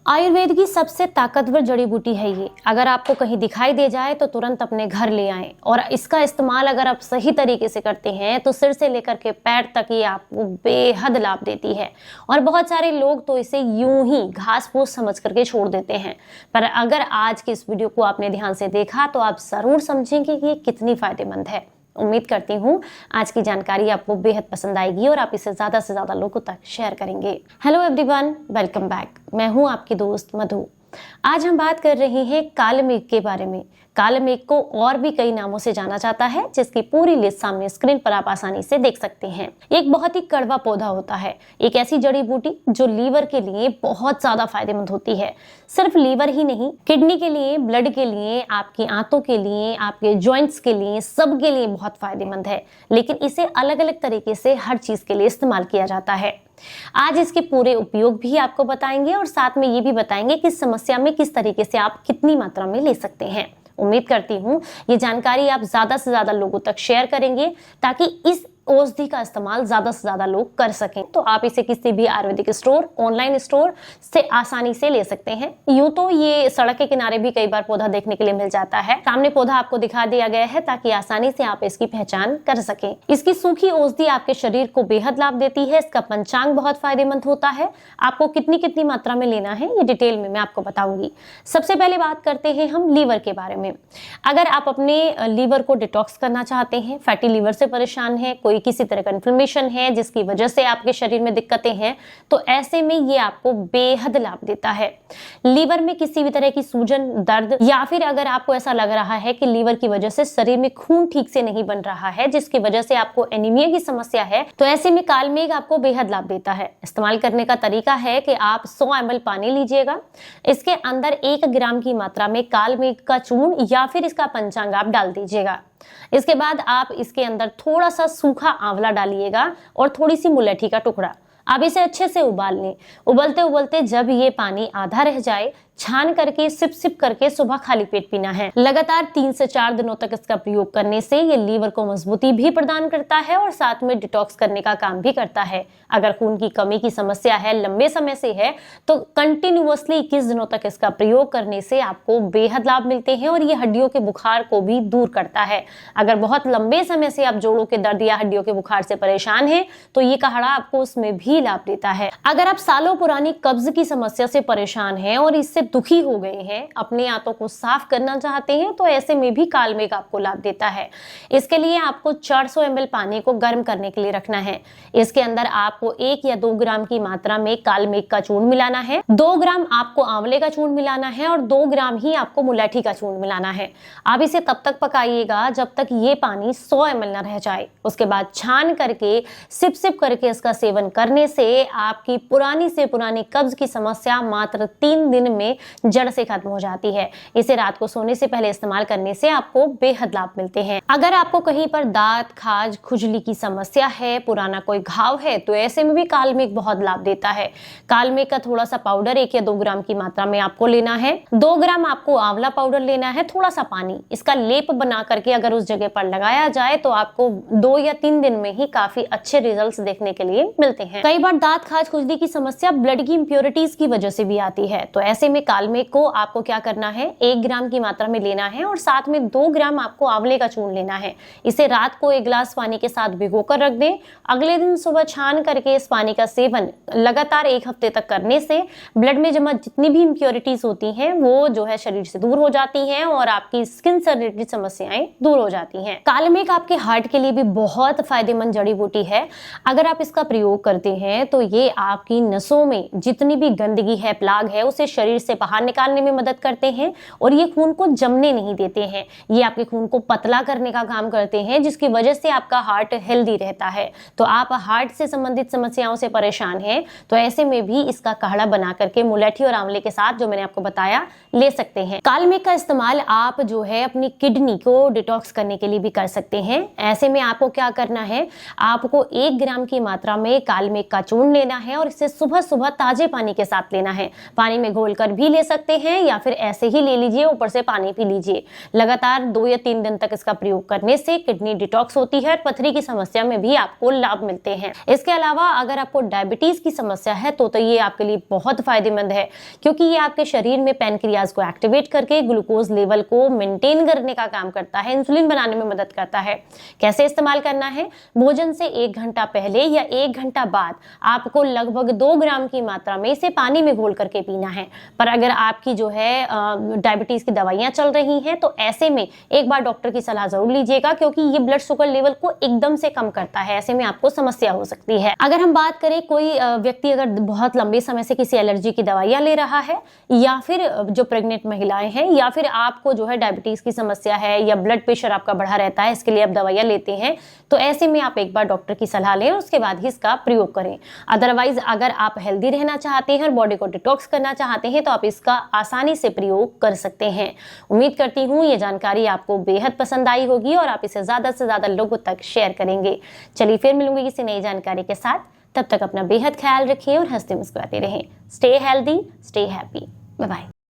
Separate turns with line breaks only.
आयुर्वेद की सबसे ताकतवर जड़ी बूटी है ये। अगर आपको कहीं दिखाई दे जाए तो तुरंत अपने घर ले आएं और इसका इस्तेमाल अगर आप सही तरीके से करते हैं तो सिर से लेकर के पैर तक ये आपको बेहद लाभ देती है। और बहुत सारे लोग तो इसे यूं ही घास फूस समझ करके छोड़ देते हैं, पर अगर आज की इस वीडियो को आपने ध्यान से देखा तो आप जरूर समझेंगे कि ये कितनी फायदेमंद है। उम्मीद करती हूँ आज की जानकारी आपको बेहद पसंद आएगी और आप इसे ज्यादा से ज्यादा लोगों तक शेयर करेंगे। Hello everyone, welcome back. मैं हूँ आपकी दोस्त मधु। आज हम बात कर रहे हैं काले मेघ के बारे में। काले मेघ को और भी कई नामों से जाना जाता है, जिसकी पूरी लिस्ट सामने स्क्रीन पर आप आसानी से देख सकते हैं। एक बहुत ही कड़वा पौधा होता है, एक ऐसी जड़ी बूटी जो लीवर के लिए बहुत ज्यादा फायदेमंद होती है। सिर्फ लीवर ही नहीं, किडनी के लिए, ब्लड के लिए, आपकी आंतों के लिए, आपके जॉइंट्स के लिए, सब के लिए बहुत फायदेमंद है। लेकिन इसे अलग अलग तरीके से हर चीज के लिए इस्तेमाल किया जाता है। आज इसके पूरे उपयोग भी आपको बताएंगे और साथ में ये भी बताएंगे कि इस समस्या में किस तरीके से आप कितनी मात्रा में ले सकते हैं। उम्मीद करती हूँ ये जानकारी आप ज्यादा से ज्यादा लोगों तक शेयर करेंगे ताकि इस औषधि का इस्तेमाल ज्यादा से ज्यादा लोग कर सकें। तो आप इसे किसी भी आयुर्वेदिक स्टोर, ऑनलाइन स्टोर से आसानी से ले सकते हैं। यूं तो ये सड़क के किनारे भी कई बार पौधा देखने के लिए मिल जाता है। सामने पौधा आपको दिखा दिया गया है ताकि आसानी से आप इसकी पहचान कर सकें। इसकी सूखी औषधि आपके शरीर को बेहद लाभ देती है। इसका पंचांग बहुत फायदेमंद होता है। आपको कितनी कितनी मात्रा में लेना है ये डिटेल में मैं आपको बताऊंगी। सबसे पहले बात करते हैं हम लीवर के बारे में। अगर आप अपने लीवर को डिटॉक्स करना चाहते हैं, फैटी लीवर से परेशान है, कोई किसी तरह का इन्फ्लेमेशन है जिसकी वजह से आपके शरीर में दिक्कतें हैं, तो ऐसे में ये आपको बेहद लाभ देता है। लीवर में किसी भी तरह की सूजन, दर्द या फिर अगर आपको ऐसा लग रहा है कि लीवर की वजह से शरीर में खून ठीक से नहीं बन रहा है, जिसकी वजह से आपको एनीमिया की समस्या है, तो ऐसे में कालमेघ आपको बेहद लाभ देता है। इस्तेमाल करने का तरीका है कि आप 100 ml पानी लीजिएगा, इसके अंदर 1 ग्राम की मात्रा में कालमेघ का चूर्ण या फिर इसका पंचांग आप डाल दीजिएगा। इसके बाद आप इसके अंदर थोड़ा सा सूखा आंवला डालिएगा और थोड़ी सी मुलैठी का टुकड़ा। आप इसे अच्छे से उबाल लें। उबलते उबलते जब ये पानी आधा रह जाए, छान करके सिप सिप करके सुबह खाली पेट पीना है। लगातार 3 से 4 दिनों तक इसका प्रयोग करने से ये लीवर को मजबूती भी प्रदान करता है और साथ में डिटॉक्स करने का काम भी करता है। अगर खून की कमी की समस्या है, लंबे समय से है, तो कंटिन्यूअसली 21 दिनों तक इसका प्रयोग करने से आपको बेहद लाभ मिलते हैं और ये हड्डियों के बुखार को भी दूर करता है। अगर बहुत लंबे समय से आप जोड़ों के दर्द या हड्डियों के बुखार से परेशान हैं, तो ये काढ़ा आपको उसमें भी लाभ देता है। अगर आप सालों पुरानी कब्ज की समस्या से परेशान हैं और इससे दुखी हो गए हैं, अपने आंतों को साफ करना चाहते हैं, तो ऐसे में भी कालमेघ आपको लाभ देता है। इसके लिए आपको 400 ml पानी को गर्म करने के लिए रखना है। इसके अंदर आपको 1 या 2 ग्राम की मात्रा में कालमेघ का चूर्ण मिलाना है, 2 ग्राम आपको आंवले का चूर्ण मिलाना है और 2 ग्राम ही आपको मुलैठी का चूर्ण मिलाना है। आप इसे तब तक पकाइएगा जब तक ये पानी 100 ml न रह जाए। उसके बाद छान करके सिप सिप करके इसका सेवन करने से आपकी पुरानी से पुरानी कब्ज की समस्या मात्र 3 दिन में जड़ से खत्म हो जाती है। इसे रात को सोने से पहले इस्तेमाल करने से आपको बेहद लाभ मिलते हैं। अगर आपको कहीं पर दांत, खाज, खुजली की समस्या है, पुराना कोई घाव है, तो ऐसे में भी कालमेघ बहुत लाभ देता है। कालमेघ का थोड़ा सा पाउडर 1 या 2 ग्राम की मात्रा में आपको लेना है। 2 ग्राम आपको आंवला पाउडर लेना है, थोड़ा सा पानी, इसका लेप बना करके अगर उस जगह पर लगाया जाए तो आपको 2 या 3 दिन में ही काफी अच्छे रिजल्ट्स देखने के लिए मिलते हैं। कई बार दांत, खाज, खुजली की समस्या ब्लड की इंप्योरिटीज की वजह से भी आती है, तो ऐसे में कालमेघ को आपको क्या करना है, 1 ग्राम की मात्रा में लेना है और साथ में 2 ग्राम आपको आंवले का चूर्ण लेना है। इसे रात को 1 गिलास पानी के साथ भिगोकर रख दें। अगले दिन सुबह छान करके इस पानी का सेवन लगातार 1 हफ्ते तक करने से ब्लड में जमा जितनी भी इंप्योरिटीज होती हैं वो जो है शरीर से दूर हो जाती हैं और आपकी स्किन से रिलेटेड समस्याएं दूर हो जाती हैं। कालमेघ आपके हार्ट के लिए भी बहुत फायदेमंद जड़ी बूटी है। अगर आप इसका प्रयोग करते हैं तो ये आपकी नसों में जितनी भी गंदगी है, प्लाग है, उसे शरीर से बाहर निकालने में मदद करते हैं और ये खून को जमने नहीं देते हैं। ये आपके खून को पतला करने का काम करते हैं, जिसकी वजह से आपका हार्ट हेल्दी रहता है। तो आप हार्ट से संबंधित समस्याओं से परेशान हैं, तो ऐसे में भी इसका काढ़ा बना करके मुलैठी और आंवले के साथ, जो मैंने आपको बताया, ले सकते हैं। कालमेघ का इस्तेमाल आप जो है अपनी किडनी को डिटॉक्स करने के लिए भी कर सकते हैं। ऐसे में आपको क्या करना है, आपको 1 ग्राम की मात्रा में कालमेघ का चूर्ण लेना है और इसे सुबह सुबह ताजे पानी के साथ लेना है। पानी में घोलकर भी भी ले सकते हैं या फिर ऐसे ही ले लीजिए, ऊपर से पानी पी लीजिए। लगातार 2 या 3 दिन तक इसका प्रयोग करने से किडनी डिटॉक्स होती है और पथरी की समस्या में भी आपको लाभ मिलते हैं। इसके अलावा अगर आपको डायबिटीज की समस्या है तो ये आपके लिए बहुत फायदेमंद है, क्योंकि ये आपके शरीर में पैनक्रियाज को एक्टिवेट करके ग्लूकोज लेवल को मेंटेन करने का काम करता है, इंसुलिन बनाने में मदद करता है। कैसे इस्तेमाल करना है? भोजन से 1 घंटा पहले या 1 घंटा बाद आपको लगभग 2 ग्राम की मात्रा में इसे पानी में घोल करके पीना है। पर अगर आपकी जो है डायबिटीज की दवाइयां चल रही हैं तो ऐसे में एक बार डॉक्टर की सलाह जरूर लीजिएगा, क्योंकि ये ब्लड शुगर लेवल को एकदम से कम करता है। ऐसे में आपको समस्या हो सकती है। अगर हम बात करें कोई व्यक्ति अगर बहुत लंबे समय से किसी एलर्जी की दवाइयां ले रहा है, या फिर जो प्रेग्नेंट महिलाएं हैं, या फिर आपको जो है डायबिटीज की समस्या है या ब्लड प्रेशर आपका बढ़ा रहता है, इसके लिए आप दवाइयां लेते हैं, तो ऐसे में आप एक बार डॉक्टर की सलाह लें, उसके बाद ही इसका प्रयोग करें। अदरवाइज अगर आप हेल्दी रहना चाहते हैं और बॉडी को डिटॉक्स करना चाहते हैं तो आप इसका आसानी से प्रयोग कर सकते हैं। उम्मीद करती हूँ ये जानकारी आपको बेहद पसंद आई होगी और आप इसे ज्यादा से ज्यादा लोगों तक शेयर करेंगे। चलिए फिर मिलूंगी किसी नई जानकारी के साथ। तब तक अपना बेहद ख्याल रखिए और हंसते मुस्कुराते रहें। Stay healthy, stay happy. Bye bye.